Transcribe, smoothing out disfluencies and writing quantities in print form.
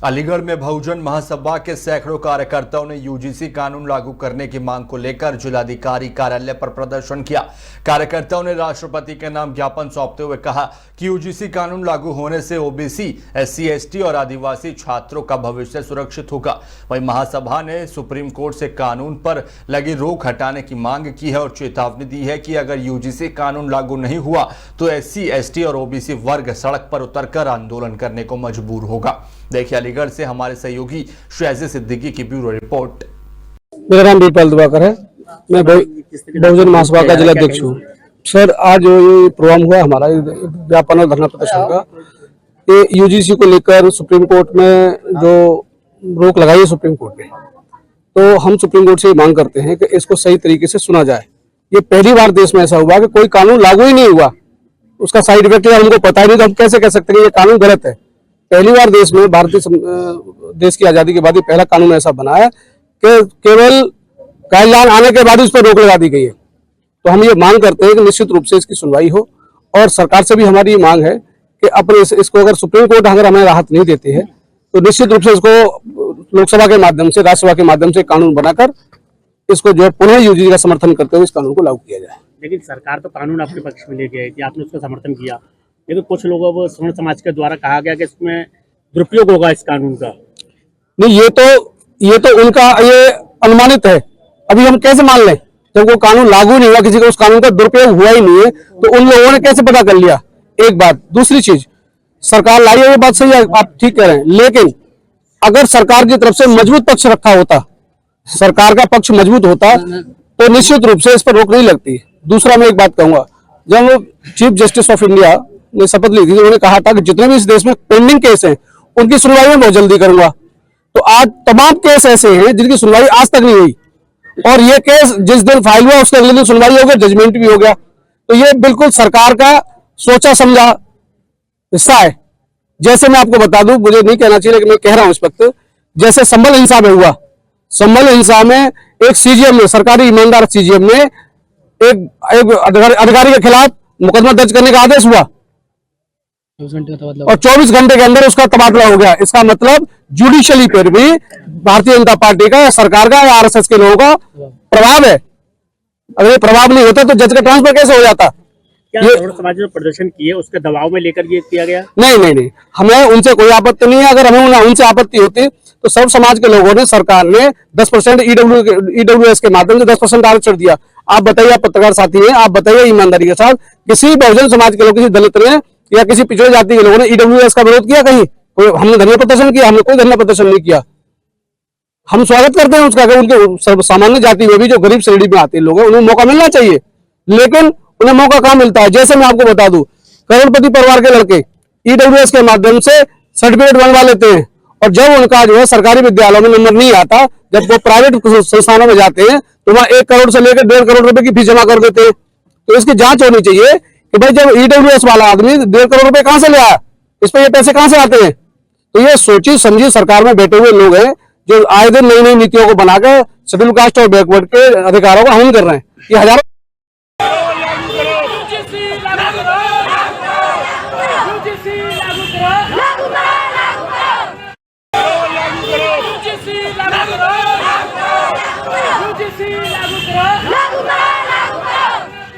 अलीगढ़ में बहुजन महासभा के सैकड़ों कार्यकर्ताओं ने यूजीसी कानून लागू करने की मांग को लेकर जिलाधिकारी कार्यालय पर प्रदर्शन किया। कार्यकर्ताओं ने राष्ट्रपति के नाम ज्ञापन सौंपते हुए कहा कि यूजीसी कानून लागू होने से ओबीसी, एससी, एसटी और आदिवासी छात्रों का भविष्य सुरक्षित होगा। वहीं महासभा ने सुप्रीम कोर्ट से कानून पर लगी रोक हटाने की मांग की है और चेतावनी दी है कि अगर यूजीसी कानून लागू नहीं हुआ तो एससी, एसटी और ओबीसी वर्ग सड़क पर उतरकर आंदोलन करने को मजबूर होगा। देखिए अलीगढ़ से हमारे सहयोगी शुएज़ सिद्दीकी की ब्यूरो रिपोर्ट। मेरा नाम बीरपाल दिवाकर है, मैं बहुजन महासभा का जिला अध्यक्ष हूँ। सर, आज जो ये प्रोग्राम हुआ हमारा ज्ञापन और धरना प्रदर्शन का, ये यूजीसी को लेकर सुप्रीम कोर्ट में जो रोक लगाई है सुप्रीम कोर्ट ने, तो हम सुप्रीम कोर्ट से ये मांग करते हैं कि इसको सही तरीके से सुना जाए। ये पहली बार देश में ऐसा हुआ कि कोई कानून लागू ही नहीं हुआ, उसका साइड इफेक्ट हमको पता ही नहीं, तो हम कैसे कह सकते हैं ये कानून गलत है। पहली बार देश में भारतीय देश की आजादी के बाद ही पहला कानून ऐसा बना है कि केवल गाइडलाइन आने के बाद उस पर रोक लगा दी गई है। तो हम ये मांग करते हैं कि निश्चित रूप से इसकी सुनवाई हो, और सरकार से भी हमारी ये मांग है कि अपने इसको अगर सुप्रीम कोर्ट अगर हमें राहत नहीं देती है तो निश्चित रूप से इसको लोकसभा के माध्यम से, राज्यसभा के माध्यम से कानून बनाकर इसको जो है पुनः यूजीसी का समर्थन करते हुए इस कानून को लागू किया जाए। लेकिन सरकार तो कानून आपके पक्ष में लेके आई थी, आपने उसका समर्थन किया, लेकिन कुछ लोगों को सवर्ण समाज के द्वारा कहा गया कि इसमें दुरुपयोग होगा इस कानून का। नहीं, ये तो उनका ये अनुमानित है। अभी हम कैसे मान लें जब वो कानून लागू नहीं हुआ, किसी का उस कानून का दुरुपयोग हुआ ही नहीं है, तो उन लोगों ने कैसे पता कर लिया? एक बात। दूसरी चीज, सरकार लाई है, ये बात सही है, आप ठीक कह रहे हैं, लेकिन अगर सरकार की तरफ से मजबूत पक्ष रखा होता, सरकार का पक्ष मजबूत होता, तो निश्चित रूप से इस पर रोक नहीं लगती। दूसरा मैं एक बात कहूंगा, जब चीफ जस्टिस ऑफ इंडिया ने शपथ ली थी, उन्होंने कहा था कि जितने भी इस देश में पेंडिंग केस हैं उनकी सुनवाई में बहुत जल्दी करूंगा। तो आज तमाम केस ऐसे हैं जिनकी सुनवाई आज तक नहीं हुई, और ये केस जिस दिन फाइल हुआ उसके अगले दिन सुनवाई हो गई, जजमेंट भी हो गया। तो ये बिल्कुल सरकार का सोचा समझा हिस्सा है। जैसे मैं आपको बता दूं, मुझे नहीं कहना चाहिए लेकिन मैं कह रहा हूं इस वक्त, जैसे संभल हिंसा में हुआ, संभल हिंसा में एक सीजीएम ने, सरकारी ईमानदार सीजीएम ने एक अधिकारी के खिलाफ मुकदमा दर्ज करने का आदेश हुआ और 24 घंटे के अंदर उसका तबादला हो गया। इसका मतलब जुडिशियली पर भी भारतीय जनता पार्टी का, सरकार का या आरएसएस के लोगों का प्रभाव है। अगर ये प्रभाव नहीं होता तो जज का ट्रांसफर कैसे हो जाता? क्या सवर्ण समाज ने प्रदर्शन किए उसके दबाव में लेकर ये किया गया? नहीं, हमें उनसे कोई आपत्ति नहीं है। अगर हमें उनसे आपत्ति होती तो सब समाज के लोगों ने, सरकार ने 10% ईडब्ल्यूएस के माध्यम से 10% आरक्षण दिया। आप बताइए, आप पत्रकार साथी हैं, आप बताइए ईमानदारी के साथ, किसी बहुजन समाज के लोग, किसी दलित ने या किसी पिछड़े जाति के लोगों ने ईडब्ल्यूएस का विरोध किया कहीं? हमने धरना प्रदर्शन किया? हमने कोई धरना प्रदर्शन नहीं किया। हम स्वागत करते हैं उसका, उनके सामान्य जाति में भी जो गरीब श्रेणी में आते लोग हैं उन्हें मौका मिलना चाहिए, लेकिन उन्हें मौका कहाँ मिलता है? जैसे मैं आपको बता दूं, करोड़पति परिवार के लड़के ईडब्ल्यूएस के माध्यम से सर्टिफिकेट बनवा लेते हैं, और जब उनका जो है सरकारी विद्यालयों में नंबर नहीं आता, जब वो प्राइवेट संस्थानों में जाते हैं तो वहां 1 करोड़ से लेकर 1.5 करोड़ रुपए की फीस जमा कर देते हैं। तो इसकी जांच होनी चाहिए कि भाई जब ईडब्ल्यूएस वाला आदमी 1.5 करोड़ रुपए कहां से ले आया, इस पर ये पैसे कहां से आते हैं? तो ये सोची समझी सरकार में बैठे हुए लोग हैं जो आए दिन नई नई नीतियों को बनाकर शेड्यूल कास्ट और बैकवर्ड के अधिकारों को हनन कर रहे हैं। ये हजारों यूजीसी लागू करो।